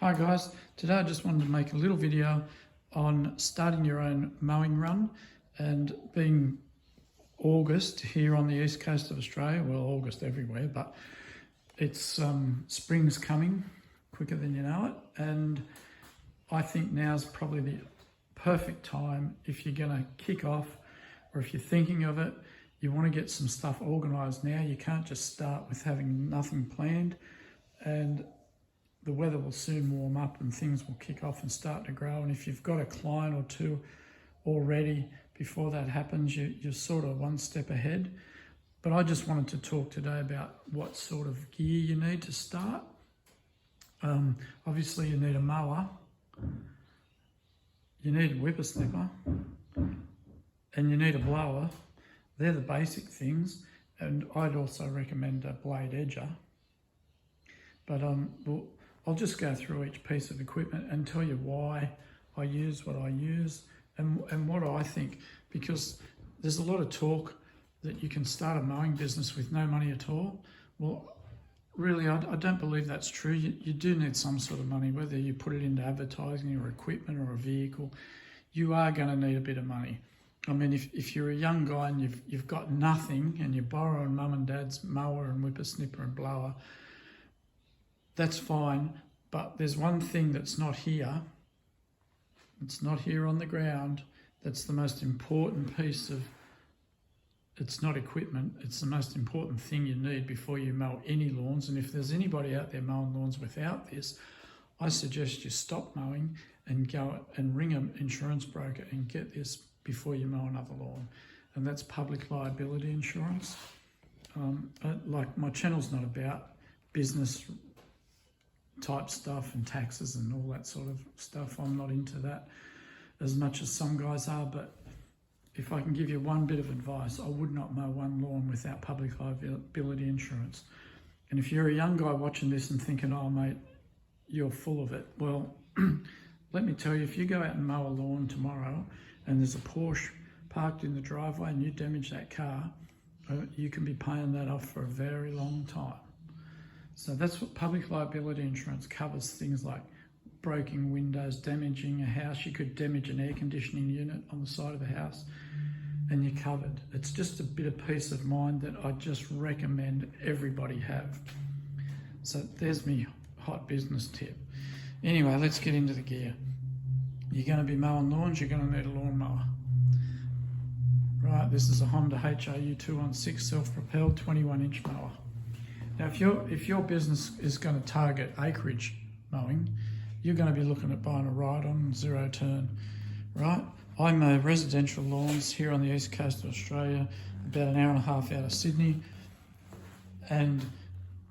Hi guys, today I just wanted to make a little video on starting your own mowing run. And being August here on the east coast of Australia, well, August everywhere, but it's spring's coming quicker than you know it, and I think now's probably the perfect time if you're going to kick off, or if you're thinking of it. You want to get some stuff organised now. You can't just start with having nothing planned, and the weather will soon warm up and things will kick off and start to grow. And if you've got a client or two already before that happens, you're sort of one step ahead. But I just wanted to talk today about what sort of gear you need to start. Obviously you need a mower, you need a whippersnipper, and you need a blower. They're the basic things, and I'd also recommend a blade edger. But I'll just go through each piece of equipment and tell you why I use what I use and what I think, because there's a lot of talk that you can start a mowing business with no money at all. Well, really, I don't believe that's true. You do need some sort of money, whether you put it into advertising or equipment or a vehicle. You are going to need a bit of money. I mean, if you're a young guy and you've got nothing and you're borrowing mum and dad's mower and whippersnipper and blower, that's fine, but there's one thing that's not here. It's not here on the ground. That's the most important piece of, it's not equipment, it's the most important thing you need before you mow any lawns. And if there's anybody out there mowing lawns without this, I suggest you stop mowing and go and ring an insurance broker and get this before you mow another lawn. And that's public liability insurance. Like, my channel's not about business type stuff and taxes and all that sort of stuff. I'm not into that as much as some guys are, but if I can give you one bit of advice, I would not mow one lawn without public liability insurance. And if you're a young guy watching this and thinking, oh mate, you're full of it, well, let me tell you, if you go out and mow a lawn tomorrow and there's a Porsche parked in the driveway and you damage that car, you can be paying that off for a very long time. So that's what public liability insurance covers, things like breaking windows, damaging a house. You could damage an air conditioning unit on the side of the house and you're covered. It's just a bit of peace of mind that I just recommend everybody have. So there's me hot business tip. Anyway, let's get into the gear. You're going to be mowing lawns, you're going to need a lawnmower. Right, this is a Honda HRU 216 self-propelled 21-inch mower. Now, if your business is going to target acreage mowing, you're going to be looking at buying a ride-on zero turn, right? I mow residential lawns here on the east coast of Australia, about an hour and a half out of Sydney, and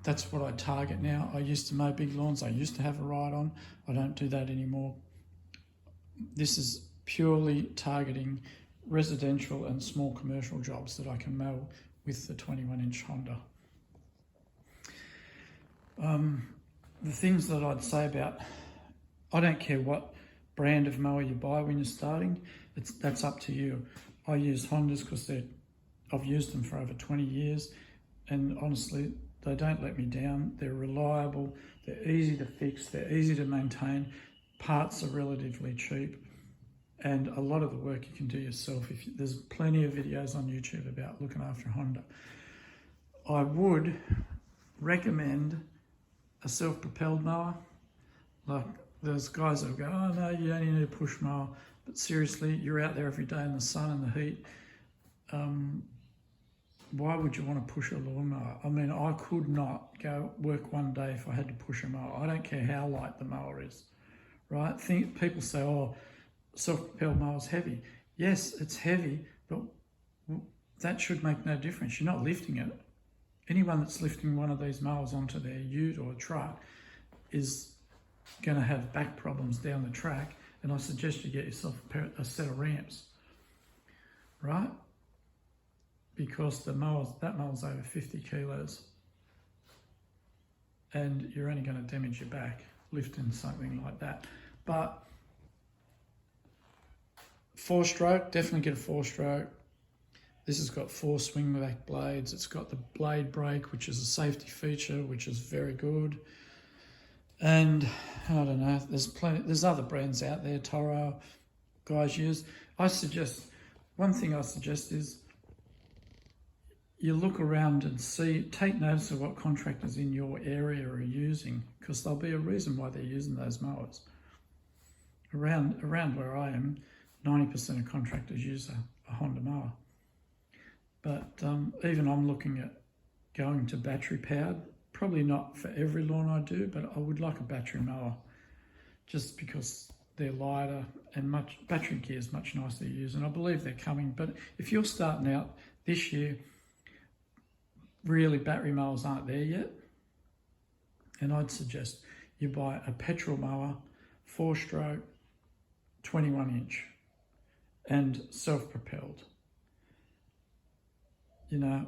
that's what I target now. I used to mow big lawns. I used to have a ride-on. I don't do that anymore. This is purely targeting residential and small commercial jobs that I can mow with the 21-inch Honda. The things that I'd say about, I don't care what brand of mower you buy when you're starting, that's up to you. I use Hondas because I've used them for over 20 years, and honestly, they don't let me down. They're reliable, they're easy to fix, they're easy to maintain, parts are relatively cheap, and a lot of the work you can do yourself. There's plenty of videos on YouTube about looking after a Honda. I would recommend a self-propelled mower. Like, there's guys that go, oh no, you only need a push mower, but seriously, you're out there every day in the sun and the heat. Why would you want to push a lawnmower? I mean, I could not go work one day if I had to push a mower. I don't care how light the mower is, right? People say, oh, self-propelled mower's heavy. Yes, it's heavy, but that should make no difference. You're not lifting it. Anyone that's lifting one of these mowers onto their ute or a truck is going to have back problems down the track, and I suggest you get yourself a set of ramps, right? Because that mower's over 50 kilos, and you're only going to damage your back lifting something like that. But 4-stroke, definitely get a 4-stroke. This has got 4 swing back blades. It's got the blade brake, which is a safety feature, which is very good. And I don't know. There's plenty. There's other brands out there. Toro guys use. One thing I suggest is you look around and take notice of what contractors in your area are using, because there'll be a reason why they're using those mowers. Around where I am, 90% of contractors use a Honda mower. But even I'm looking at going to battery powered. Probably not for every lawn I do, but I would like a battery mower, just because they're lighter and battery gear is much nicer to use, and I believe they're coming. But if you're starting out this year, really battery mowers aren't there yet, and I'd suggest you buy a petrol mower, 4-stroke, 21-inch, and self-propelled. You know,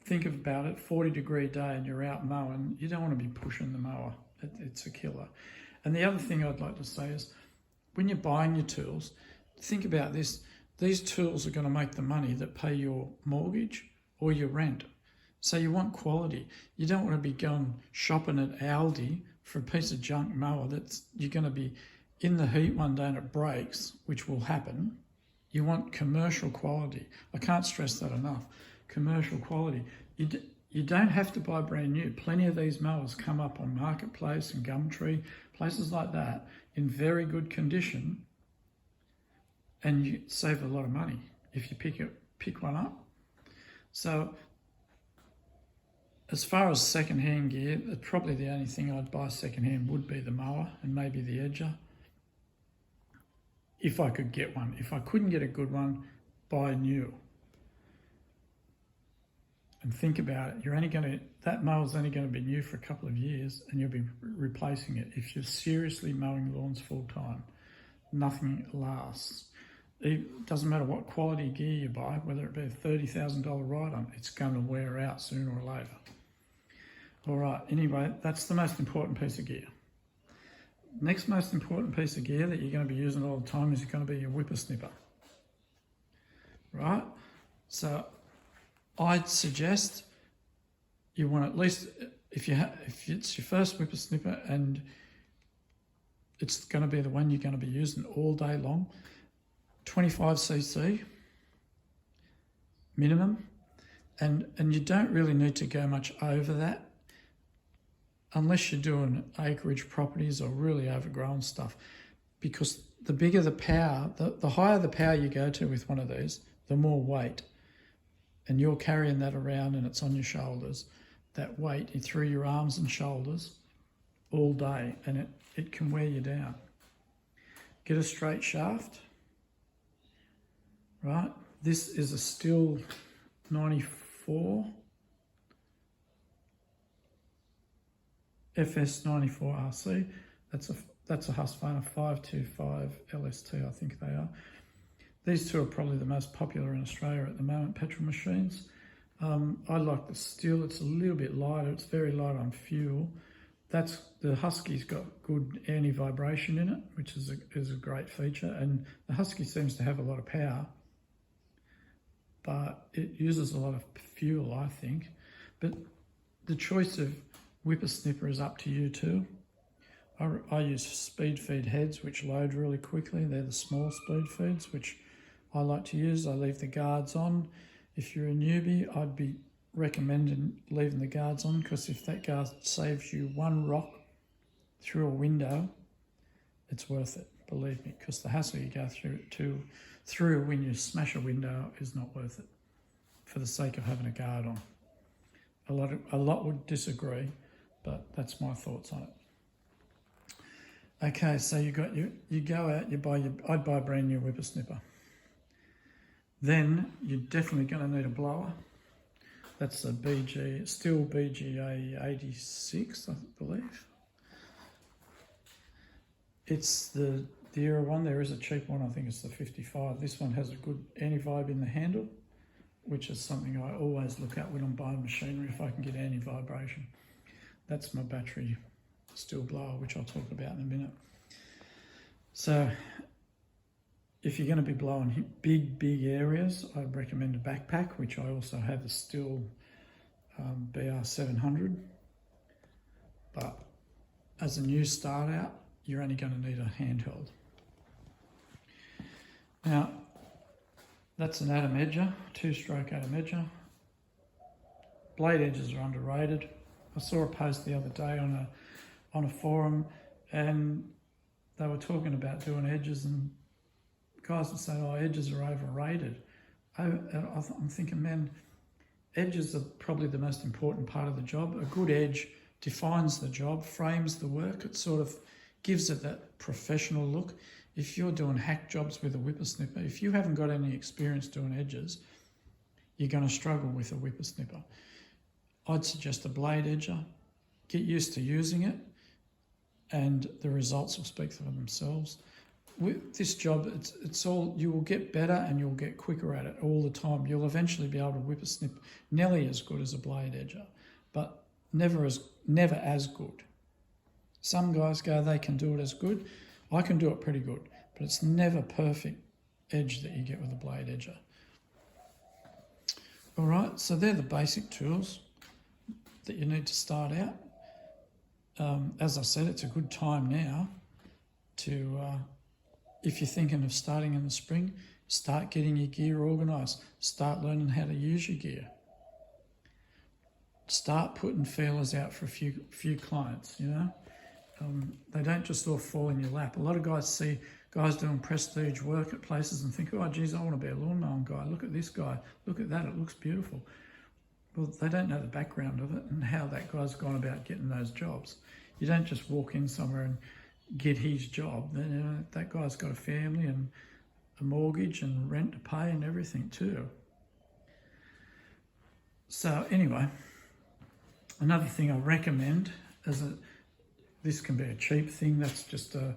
think about it, 40-degree day and you're out mowing, you don't want to be pushing the mower. It's a killer. And the other thing I'd like to say is, when you're buying your tools, think about this. These tools are going to make the money that pay your mortgage or your rent. So you want quality. You don't want to be going shopping at Aldi for a piece of junk mower you're going to be in the heat one day and it breaks, which will happen. You want commercial quality. I can't stress that enough. Commercial quality. You don't have to buy brand new. Plenty of these mowers come up on Marketplace and Gumtree, places like that, in very good condition, and you save a lot of money if you pick one up. So as far as second-hand gear, probably the only thing I'd buy second-hand would be the mower and maybe the edger, if I could get one. If I couldn't get a good one, buy new. And think about it, that mower's only going to be new for a couple of years, and you'll be replacing it. If you're seriously mowing lawns full time, nothing lasts. It doesn't matter what quality gear you buy, whether it be a $30,000 ride-on, it's going to wear out sooner or later. All right, anyway, that's the most important piece of gear. Next most important piece of gear that you're going to be using all the time is going to be your whippersnipper. Right? So I'd suggest you want, at least if it's your first whippersnipper and it's going to be the one you're going to be using all day long, 25cc minimum, and you don't really need to go much over that unless you're doing acreage properties or really overgrown stuff, because the bigger the power, the higher the power you go to with one of these, the more weight. And you're carrying that around and it's on your shoulders, that weight through your arms and shoulders all day, and it can wear you down. Get a straight shaft, right? This is a Stihl 94 FS94RC. That's a Husqvarna 525 LST, I think they are. These two are probably the most popular in Australia at the moment, petrol machines. I like the Stihl. It's a little bit lighter. It's very light on fuel. The Husky's got good anti-vibration in it, which is a great feature. And the Husky seems to have a lot of power, but it uses a lot of fuel, I think. But the choice of whippersnipper is up to you too. I use speed feed heads, which load really quickly. They're the small speed feeds, which I like to use. I leave the guards on. If you're a newbie, I'd be recommending leaving the guards on, because if that guard saves you one rock through a window, it's worth it, believe me, because the hassle you go through when you smash a window is not worth it for the sake of having a guard on. A lot would disagree, but that's my thoughts on it. Okay, so you go out, I'd buy a brand new whippersnipper. Then you're definitely going to need a blower. That's a Stihl BGA 86, I believe. It's the era one. There is a cheap one, I think it's the 55. This one has a good anti-vibe in the handle, which is something I always look at when I'm buying machinery, if I can get anti-vibration. That's my battery Stihl blower, which I'll talk about in a minute. So if you're going to be blowing big areas, I'd recommend a backpack, which I also have a Stihl BR700. But as a new start out, you're only going to need a handheld. Now, that's an atom edger, 2-stroke atom edger. Blade edges are underrated. I saw a post the other day on a forum, and they were talking about doing edges, and guys were saying, oh, edges are overrated. I'm thinking, man, edges are probably the most important part of the job. A good edge defines the job, frames the work. It sort of gives it that professional look. If you're doing hack jobs with a whippersnipper, if you haven't got any experience doing edges, you're going to struggle with a whippersnipper. I'd suggest a blade edger. Get used to using it, and the results will speak for themselves. With this job, it's all, you will get better and you'll get quicker at it all the time. You'll eventually be able to whippersnip nearly as good as a blade edger, but never as good. Some guys go, they can do it as good. I can do it pretty good, but it's never perfect edge that you get with a blade edger. All right, so they're the basic tools that you need to start out. As I said, it's a good time now to, if you're thinking of starting in the spring, start getting your gear organised. Start learning how to use your gear. Start putting feelers out for a few clients, you know. They don't just all fall in your lap. A lot of guys see guys doing prestige work at places and think, oh, geez, I want to be a lawn mowing guy. Look at this guy. Look at that. It looks beautiful. Well, they don't know the background of it and how that guy's gone about getting those jobs. You don't just walk in somewhere and get his job. Then, you know, that guy's got a family and a mortgage and rent to pay and everything too. So anyway, another thing I recommend is this can be a cheap thing. That's just a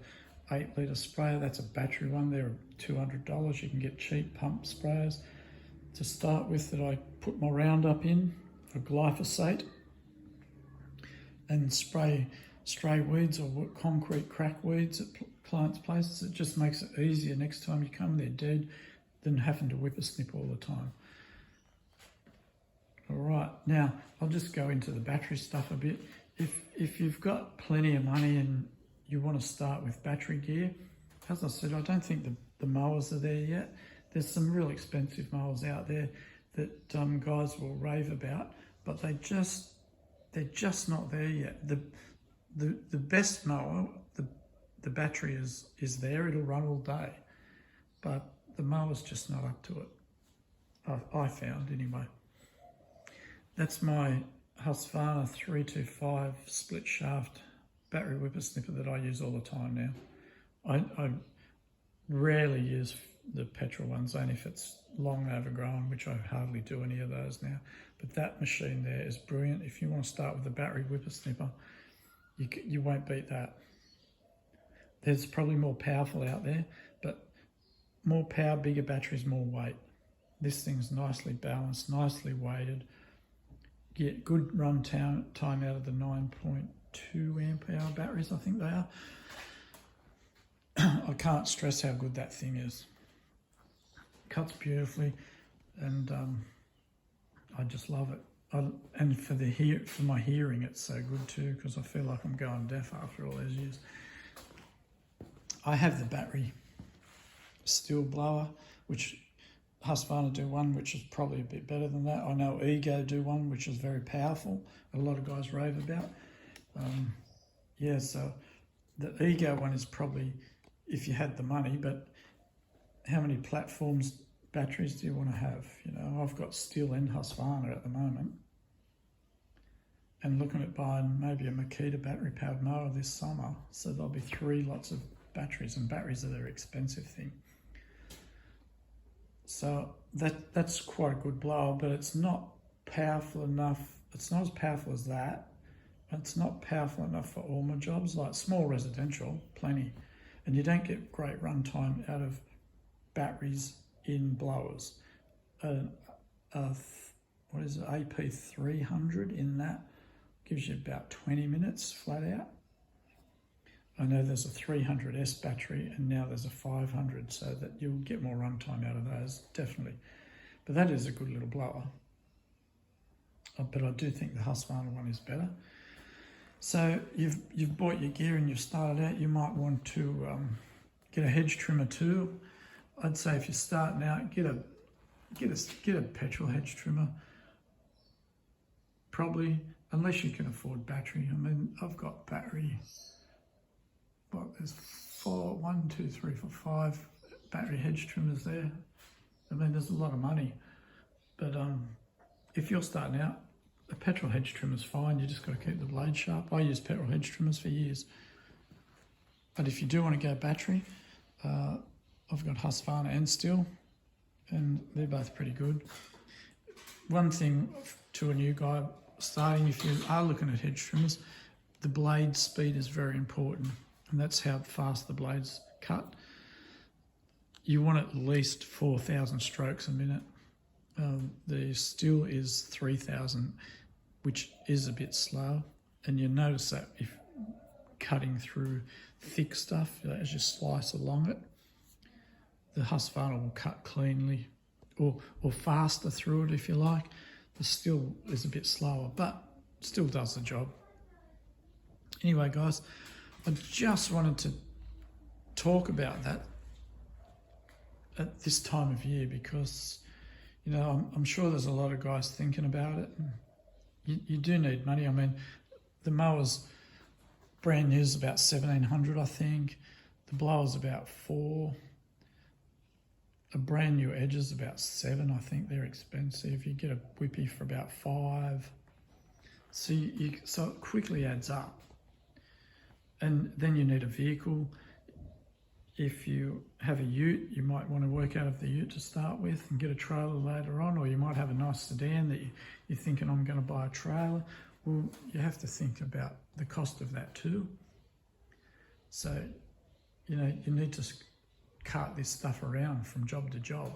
8-litre sprayer. That's a battery one. They're $200. You can get cheap pump sprayers. To start with, that I put my Roundup in for glyphosate and spray stray weeds or concrete crack weeds at clients' places. It just makes it easier next time you come, they're dead, than having to whippersnip all the time. All right, now I'll just go into the battery stuff a bit. If you've got plenty of money and you want to start with battery gear, as I said, I don't think the mowers are there yet. There's some real expensive mowers out there that guys will rave about, but they're just not there yet. The best mower, the battery is there, it'll run all day, but the mower's just not up to it, I found anyway. That's my Husqvarna 325 split shaft battery whippersnipper that I use all the time now. I rarely use the petrol ones, only if it's long overgrown, which I hardly do any of those now. But that machine there is brilliant. If you want to start with a battery whippersnipper, you won't beat that. There's probably more powerful out there, but more power, bigger batteries, more weight. This thing's nicely balanced, nicely weighted. Get good run time out of the 9.2 amp hour batteries, I think they are. I can't stress how good that thing is. Cuts beautifully, and I just love it. And for my hearing, it's so good too, because I feel like I'm going deaf after all those years. I have the battery steel blower, which Husqvarna do one, which is probably a bit better than that. I know Ego do one, which is very powerful. A lot of guys rave about. So the Ego one is probably, if you had the money, but how many platforms, batteries do you want to have? You know, I've got Steel and Husqvarna at the moment, and looking at buying maybe a Makita battery powered mower this summer. So there'll be 3 lots of batteries, and batteries are their expensive thing. So that's quite a good blower, but it's not powerful enough. It's not as powerful as that. It's not powerful enough for all my jobs, like small residential, plenty. And you don't get great run time out of batteries in blowers. What is it, AP300 in that gives you about 20 minutes flat out. I know there's a 300S battery and now there's a 500, so that you'll get more runtime out of those, definitely. But that is a good little blower. But I do think the Husqvarna one is better. So you've bought your gear and you've started out. You might want to get a hedge trimmer too. I'd say if you're starting out, get a petrol hedge trimmer. Probably, unless you can afford battery. I mean, I've got battery. Well, there's 5 battery hedge trimmers there. I mean, there's a lot of money. But if you're starting out, a petrol hedge trimmer is fine. You just got to keep the blade sharp. I use petrol hedge trimmers for years. But if you do want to go battery, I've got Husqvarna and Stihl, and they're both pretty good. One thing to a new guy starting, if you are looking at hedge trimmers, the blade speed is very important, and that's how fast the blades cut. You want at least 4,000 strokes a minute. The Stihl is 3,000, which is a bit slow, and you notice that if cutting through thick stuff, as you slice along it, the Husqvarna will cut cleanly, or faster through it if you like. The Stihl is a bit slower, but still does the job. Anyway, guys, I just wanted to talk about that at this time of year because, you know, I'm sure there's a lot of guys thinking about it. You do need money. I mean, the mower's brand new is about $1,700, I think. The blower's about $4. A brand new edge is about $7. I think they're expensive. You get a whippy for about $5. So it quickly adds up. And then you need a vehicle. If you have a ute, you might want to work out of the ute to start with and get a trailer later on, or you might have a nice sedan that you're thinking, I'm going to buy a trailer. Well, you have to think about the cost of that too. So, you know, you need to cart this stuff around from job to job.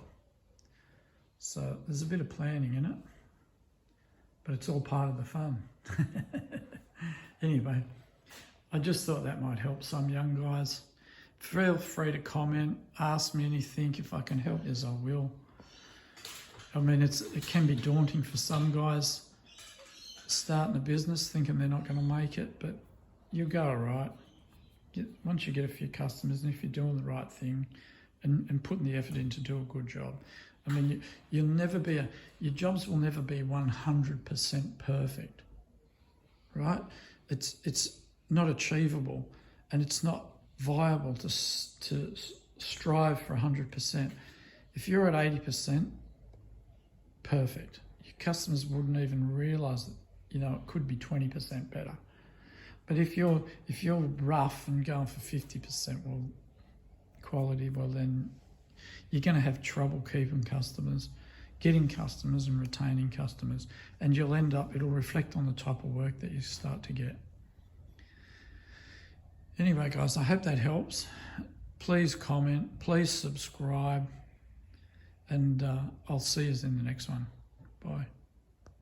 So there's a bit of planning in it, but it's all part of the fun. Anyway, I just thought that might help some young guys. Feel free to comment, ask me anything. If I can help you, I will. I mean, it can be daunting for some guys starting a business thinking they're not going to make it, but you'll go all right. Once you get a few customers, and if you're doing the right thing and putting the effort in to do a good job, I mean, you'll never be your jobs will never be 100% perfect, right? It's not achievable, and it's not viable to strive for 100%. If you're at 80%, perfect. Your customers wouldn't even realise that, you know, it could be 20% better. But if you're rough and going for 50% quality, well then you're going to have trouble keeping customers, getting customers and retaining customers, and you'll end up, it'll reflect on the type of work that you start to get. Anyway, guys, I hope that helps. Please comment, please subscribe, and I'll see you in the next one. Bye.